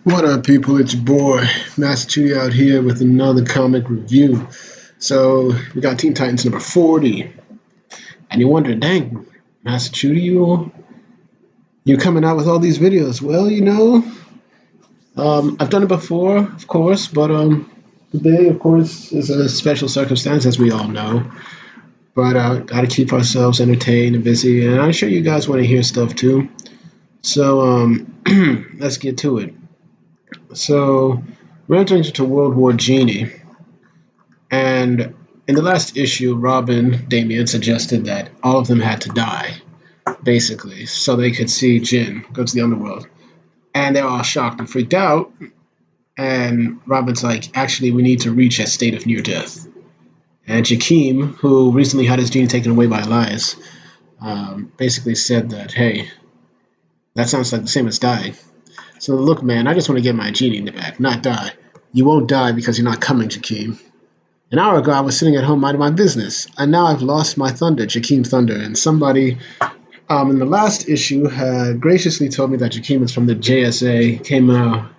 What up, people? It's your boy, Master Chudy out here with another comic review. So, we got Teen Titans number 40. And you wonder, dang, Master Chudy, you coming out with all these videos. Well, I've done it before, of course, but today, of course, is a special circumstance, as we all know. But gotta keep ourselves entertained and busy, and I'm sure you guys want to hear stuff too. So, let's get to it. So, we're entering into World War Genie. And in the last issue, Robin, Damian suggested that all of them had to die, basically, so they could see Jin go to the underworld. And they're all shocked and freaked out. And Robin's like, actually, we need to reach a state of near death. And Jakeem, who recently had his genie taken away by Elias, basically said that, hey, that sounds like the same as dying. So look, man, I just want to get my genie in the back, not die. You won't die because you're not coming, Jakeem. An hour ago, I was sitting at home minding my business, and now I've lost my thunder, Jakeem Thunder. And somebody in the last issue had graciously told me that Jakeem is from the JSA,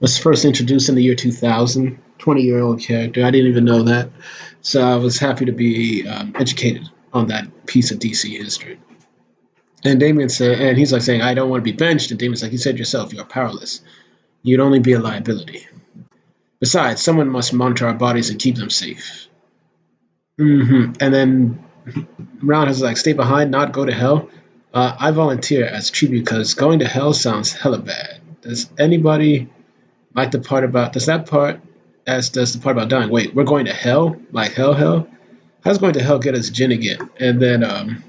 was first introduced in the year 2000, 20-year-old character. I didn't even know that. So I was happy to be educated on that piece of DC history. And Damian said, and he's like saying, I don't want to be benched. And Damian's like, you said yourself, you're powerless. You'd only be a liability. Besides, someone must monitor our bodies and keep them safe. And then Roundhouse is like, stay behind, not go to hell. I volunteer as tribute because going to hell sounds hella bad. Does anybody like the part about, does that part, as does the part about dying? Wait, we're going to hell? Like hell, hell? How's going to hell get us Jin again? And then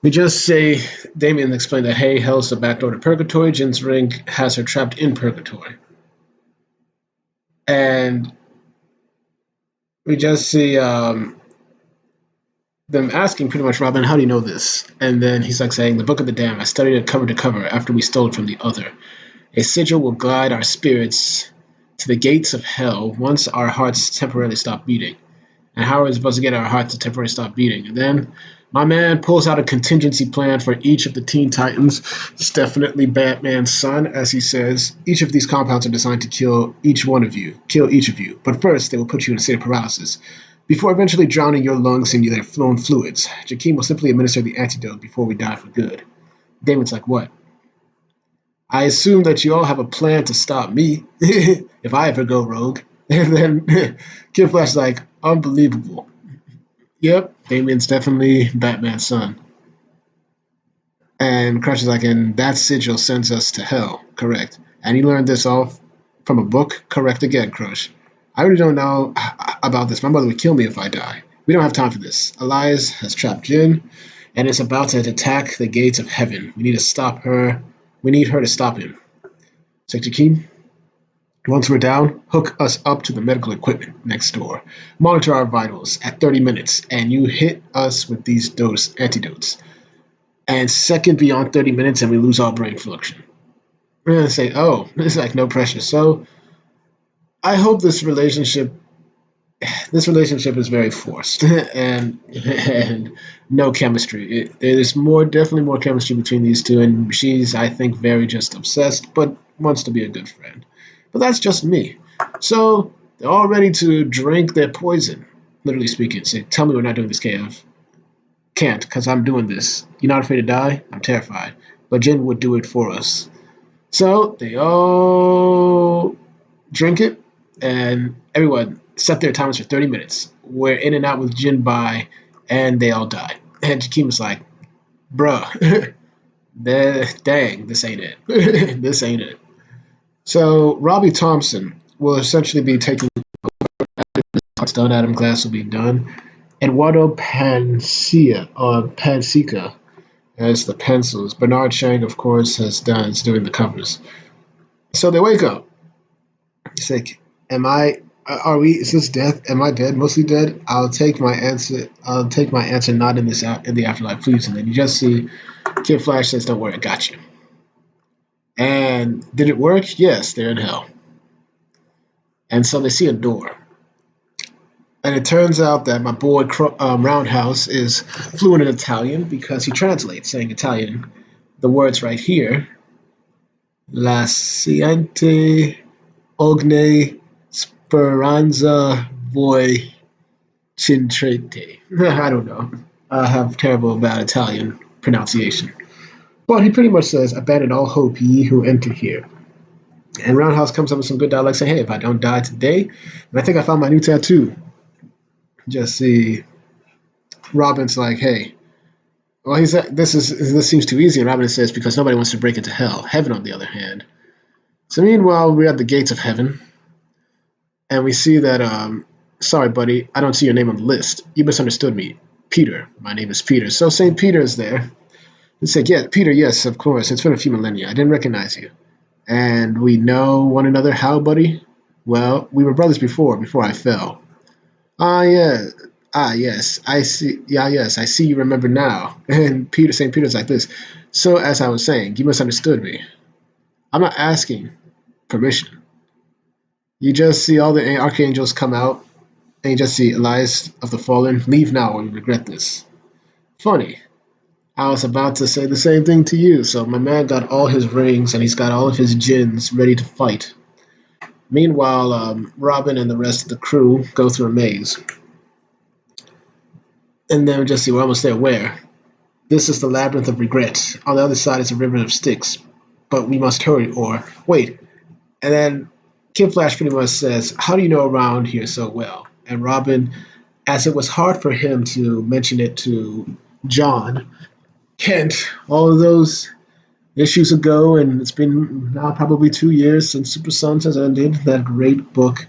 we just say, Damian explained that, hey, hell's the back door to purgatory. Jin's ring has her trapped in purgatory. And we just see them asking pretty much, Robin, how do you know this? And then he's like saying, the Book of the Damned, I studied it cover to cover after we stole it from the other. A sigil will guide our spirits to the gates of hell once our hearts temporarily stop beating. And how are we supposed to get our hearts to temporarily stop beating? And then my man pulls out a contingency plan for each of the Teen Titans. It's definitely Batman's son, as he says. Each of these compounds are designed to kill each of you. But first, they will put you in a state of paralysis. Before eventually drowning your lungs in their flown fluids, Jakeem will simply administer the antidote before we die for good. Damon's like, what? I assume that you all have a plan to stop me, if I ever go rogue. And then Cant Flash is like, unbelievable. Yep, Damian's definitely Batman's son. And Crush is like, and that sigil sends us to hell, correct. And he learned this off from a book, correct again, Crush. I really don't know about this. My mother would kill me if I die. We don't have time for this. Elias has trapped Jin and is about to attack the gates of heaven. We need to stop her. We need her to stop him. Sector Jakeem, once we're down, hook us up to the medical equipment next door. Monitor our vitals at 30 minutes, and you hit us with these antidotes. And second beyond 30 minutes, and we lose all brain function. We're going to say, oh, it's like no pressure. So I hope this relationship is very forced and no chemistry. There's definitely more chemistry between these two, and she's, I think, very just obsessed, but wants to be a good friend. But that's just me. So they're all ready to drink their poison, literally speaking. Say, tell me we're not doing this, KF. Can't, because I'm doing this. You're not afraid to die? I'm terrified. But Jin would do it for us. So they all drink it, and everyone set their timers for 30 minutes. We're in and out with Jin by, and they all die. And Jakeem was like, bruh, dang, this ain't it. This ain't it. So Robbie Thompson will essentially be taking what's done. Adam Glass will be done. Eduardo Pansica as the pencils. Bernard Chang, of course, is doing the covers. So they wake up. It's like, is this death? Am I dead? Mostly dead? I'll take my answer not in the afterlife, please. And then you just see Cant Flash says, don't worry, I got you. And did it work? Yes, they're in hell. And so they see a door. And it turns out that my boy Roundhouse is fluent in Italian because he translates, saying Italian, the words right here, La Siente Ogne Speranza Voi Cintrete. I don't know. I have terrible bad Italian pronunciation. But he pretty much says, abandon all hope, ye who enter here. And Roundhouse comes up with some good dialogue saying, hey, if I don't die today, and I think I found my new tattoo. Just see Robin's like, hey, well, this seems too easy. And Robin says, because nobody wants to break into hell. Heaven, on the other hand. So meanwhile, we're at the gates of heaven, and we see that, sorry, buddy, I don't see your name on the list. You misunderstood me. Peter. My name is Peter. So St. Peter is there. It's like, yeah, Peter, yes, of course. It's been a few millennia. I didn't recognize you. And we know one another how, buddy? Well, we were brothers before I fell. Ah, yeah. Ah, yes. I see. Yeah, yes. I see you remember now. And St. Peter's like this. So, as I was saying, you misunderstood me. I'm not asking permission. You just see all the archangels come out, and you just see Elias of the Fallen. Leave now or you regret this. Funny. I was about to say the same thing to you. So, my man got all his rings, and he's got all of his djinns ready to fight. Meanwhile, Robin and the rest of the crew go through a maze. And then we just see we're almost there. Where? This is the Labyrinth of Regrets. On the other side is a river of sticks. But we must hurry, or wait. And then Cant Flash pretty much says, how do you know around here so well? And Robin, as it was hard for him to mention it to John, Kent, all of those issues ago, and it's been now probably 2 years since Super Sons has ended, that great book.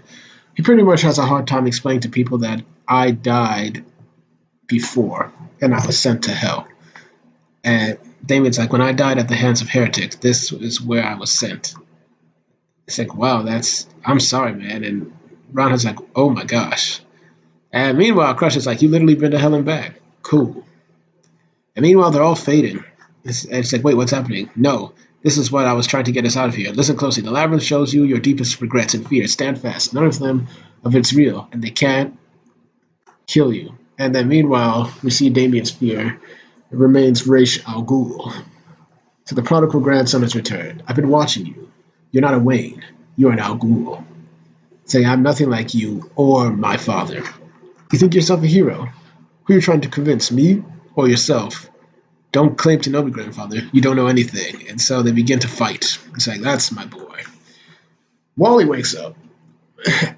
He pretty much has a hard time explaining to people that I died before and I was sent to hell. And Damian's like, when I died at the hands of heretics, this is where I was sent. It's like, wow, I'm sorry, man. And Roundhouse like, oh my gosh. And meanwhile, Crush is like, you literally been to hell and back. Cool. And meanwhile, they're all fading. It's like, wait, what's happening? No, this is what I was trying to get us out of here. Listen closely. The labyrinth shows you your deepest regrets and fears. Stand fast. None of them of it's real, and they can't kill you. And then meanwhile, we see Damians Fear. It remains Raish Al Ghul. So the prodigal grandson has returned. I've been watching you. You're not a Wayne. You're an Al Ghul. Saying I'm nothing like you or my father. You think yourself a hero? Who are you trying to convince, me or yourself? Don't claim to know me, grandfather. You don't know anything. And so they begin to fight. It's like, that's my boy. Wally wakes up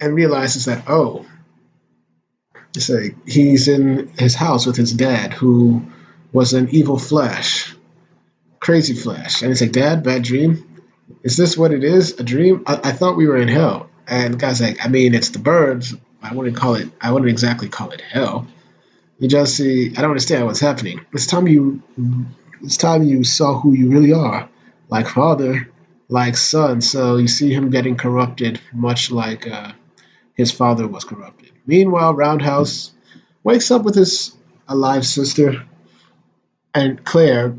and realizes that, oh, it's like he's in his house with his dad, who was an evil Flash, crazy Flash. And he's like, Dad, bad dream? Is this what it is? A dream? I thought we were in hell. And the guy's like, I mean, it's the birds. I wouldn't exactly call it hell. You just see, I don't understand what's happening. It's time you saw who you really are. Like father, like son. So you see him getting corrupted, much like his father was corrupted. Meanwhile, Roundhouse wakes up with his alive sister and Claire,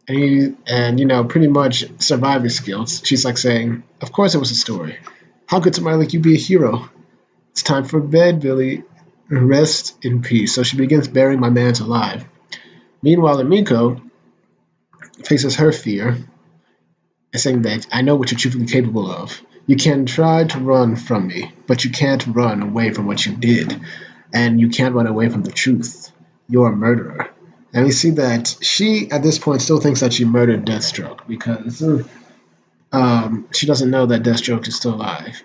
and pretty much survivor skills. She's like saying, "Of course, it was a story. How could somebody like you be a hero? It's time for bed, Billy. Rest in peace." So she begins burying my man's alive. Meanwhile, Amiko faces her fear and saying that I know what you're truly capable of. You can try to run from me, but you can't run away from what you did, and you can't run away from the truth. You're a murderer. And we see that she, at this point, still thinks that she murdered Deathstroke because she doesn't know that Deathstroke is still alive.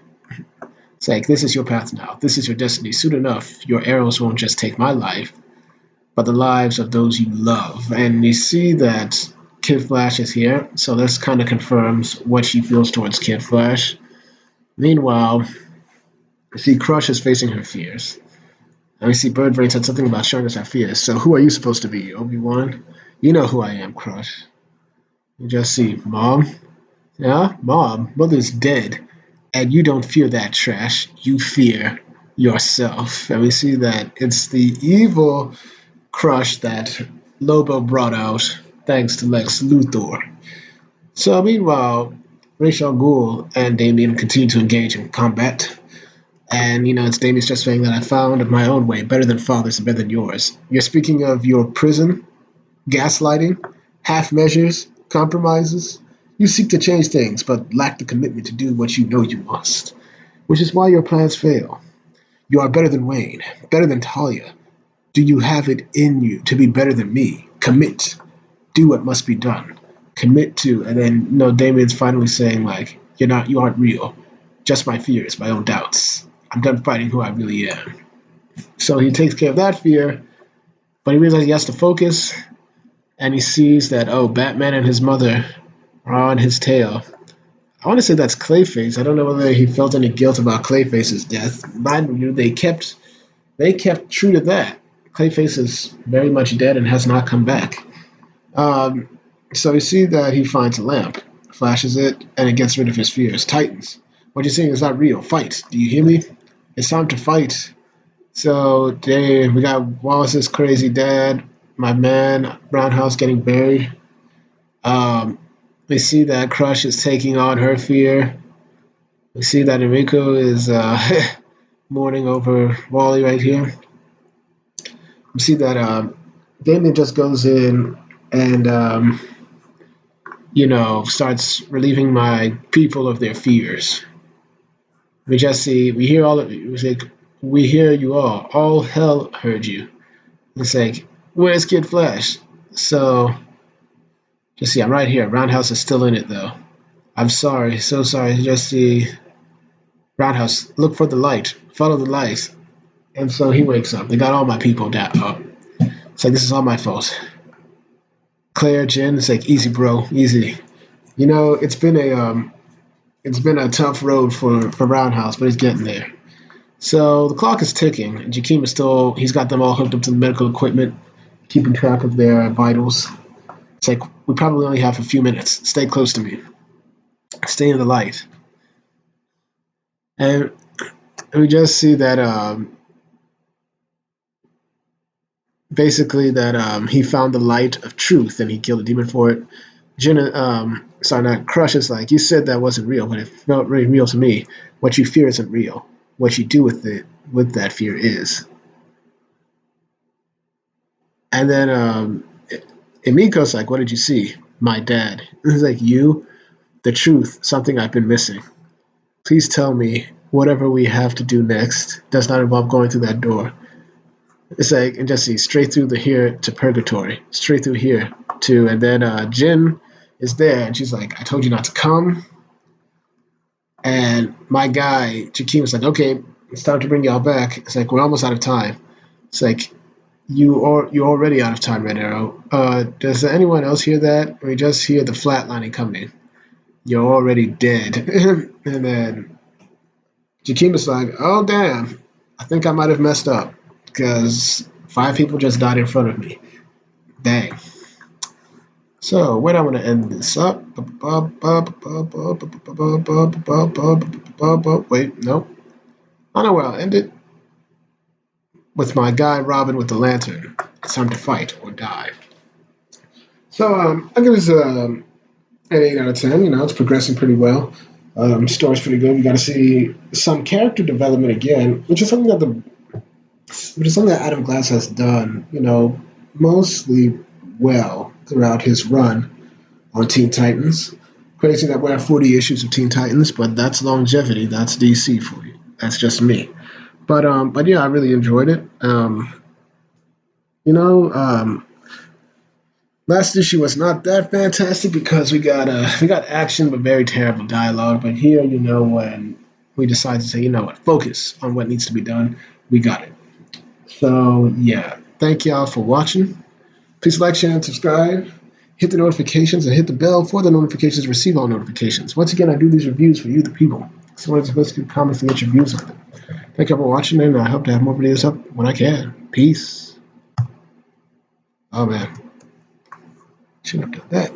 It's like, this is your path now. This is your destiny. Soon enough, your arrows won't just take my life, but the lives of those you love. And you see that Kid Flash is here, so this kind of confirms what she feels towards Kid Flash. Meanwhile, we see Crush is facing her fears. And we see Birdbrain said something about showing us our fears. So who are you supposed to be, Obi-Wan? You know who I am, Crush. You just see, Mom? Yeah, Mom, Mother's dead. And you don't fear that trash. You fear yourself. And we see that it's the evil Crush that Lobo brought out thanks to Lex Luthor. So meanwhile, Rachel Ghoul and Damian continue to engage in combat. And, it's Damian's just saying that I found my own way, better than father's and better than yours. You're speaking of your prison, gaslighting, half measures, compromises. You seek to change things, but lack the commitment to do what you know you must, which is why your plans fail. You are better than Wayne, better than Talia. Do you have it in you to be better than me? Commit. Do what must be done. Commit to, and then Damian's finally saying like, you aren't real. Just my fears, my own doubts. I'm done fighting who I really am. So he takes care of that fear, but he realizes he has to focus, and he sees that Batman and his mother are on his tail. I want to say that's Clayface. I don't know whether he felt any guilt about Clayface's death. Mind you, they kept true to that. Clayface is very much dead and has not come back. Um, so we see that he finds a lamp, flashes it, and it gets rid of his fears. Titans, what you're seeing is not real. Fight. Do you hear me? It's time to fight. So we got Wallace's crazy dad, my man, Roundhouse getting buried. Um, we see that Crush is taking on her fear. We see that Enrico is mourning over Wally right here. We see that Damien just goes in and starts relieving my people of their fears. We hear all of you. It's like, we hear you all. All hell heard you. It's like, where's Kid Flash? So, just see, I'm right here. Roundhouse is still in it, though. I'm sorry, so sorry. Just see, Roundhouse, look for the light. Follow the light. And so he wakes up. They got all my people down up. It's like, this is all my fault. Claire, Jen, it's like, easy, bro, easy. It's been a tough road for Roundhouse, but he's getting there. So the clock is ticking, and Jakeem he's got them all hooked up to the medical equipment, keeping track of their vitals. It's like, we probably only have a few minutes. Stay close to me. Stay in the light. And we just see that basically that he found the light of truth and he killed a demon for it. Jenna, not Crush is like, you said that wasn't real, but it felt really real to me. What you fear isn't real. What you do with that fear is. And then Emiko's like, what did you see? My dad. He's like, you? The truth, something I've been missing. Please tell me whatever we have to do next does not involve going through that door. It's like, and just see, straight through the here to purgatory. Straight through here to, and then Jen is there, and she's like, I told you not to come. And my guy, Jakeem, was like, okay, it's time to bring y'all back. It's like, we're almost out of time. It's like, you're already out of time, Red Arrow. Does anyone else hear that? We just hear the flatlining coming. You're already dead. And then Jakeem is like, oh, damn. I think I might have messed up because 5 people just died in front of me. Dang. So, where do I want to end this up? Wait, nope. I know where I'll end it. With my guy Robin with the lantern. It's time to fight or die. So, I'll give this an 8 out of 10. It's progressing pretty well. Story's pretty good. We got to see some character development again, which is something that Adam Glass has done, mostly well throughout his run on Teen Titans. Crazy that we have 40 issues of Teen Titans, but that's longevity. That's DC for you. That's just me. But yeah, I really enjoyed it. Last issue was not that fantastic because we got action but very terrible dialogue. But here, when we decide to say, what, focus on what needs to be done, we got it. So yeah, thank y'all for watching. Please like, share, and subscribe. Hit the notifications and hit the bell for the notifications to receive all notifications. Once again, I do these reviews for you, the people. So it's supposed to be comments to get your views on them. Thank you for watching, and I hope to have more videos up when I can. Peace. Oh man, shouldn't have done that.